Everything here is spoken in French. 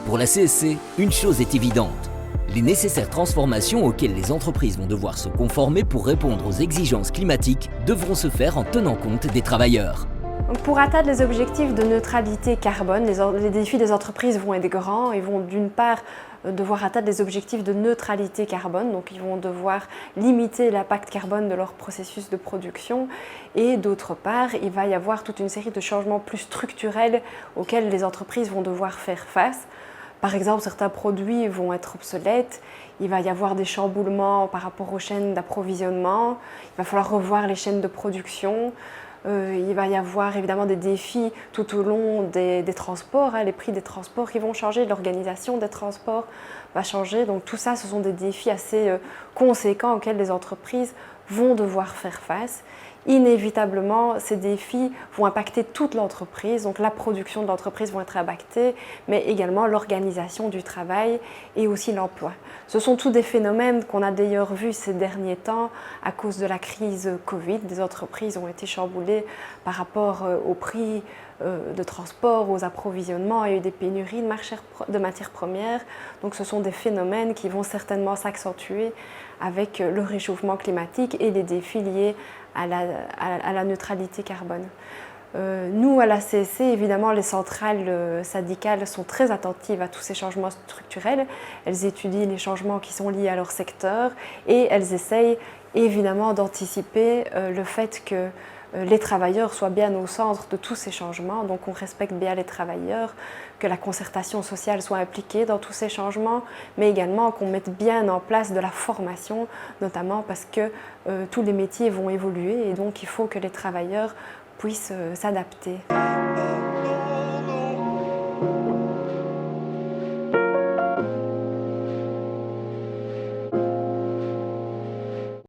Pour la CSC, une chose est évidente. Les nécessaires transformations auxquelles les entreprises vont devoir se conformer pour répondre aux exigences climatiques devront se faire en tenant compte des travailleurs. Donc pour atteindre les objectifs de neutralité carbone, les défis des entreprises vont être grands. Ils vont d'une part devoir atteindre les objectifs de neutralité carbone, donc ils vont devoir limiter l'impact carbone de leur processus de production, et d'autre part, il va y avoir toute une série de changements plus structurels auxquels les entreprises vont devoir faire face. Par exemple, certains produits vont être obsolètes, il va y avoir des chamboulements par rapport aux chaînes d'approvisionnement, il va falloir revoir les chaînes de production. Il va y avoir évidemment des défis tout au long des transports, les prix des transports qui vont changer, l'organisation des transports va changer. Donc tout ça, ce sont des défis assez conséquents auxquels les entreprises vont devoir faire face. Inévitablement, ces défis vont impacter toute l'entreprise, donc la production de l'entreprise va être impactée, mais également l'organisation du travail et aussi l'emploi. Ce sont tous des phénomènes qu'on a d'ailleurs vus ces derniers temps à cause de la crise Covid. Des entreprises ont été chamboulées par rapport aux prix de transport, aux approvisionnements, il y a eu des pénuries de matières premières. Donc ce sont des phénomènes qui vont certainement s'accentuer avec le réchauffement climatique et les défis liés à la neutralité carbone. Nous, à la CSC, évidemment, les centrales syndicales sont très attentives à tous ces changements structurels. Elles étudient les changements qui sont liés à leur secteur et elles essayent évidemment d'anticiper le fait que les travailleurs soient bien au centre de tous ces changements, donc on respecte bien les travailleurs, que la concertation sociale soit impliquée dans tous ces changements, mais également qu'on mette bien en place de la formation, notamment parce que tous les métiers vont évoluer et donc il faut que les travailleurs puissent s'adapter.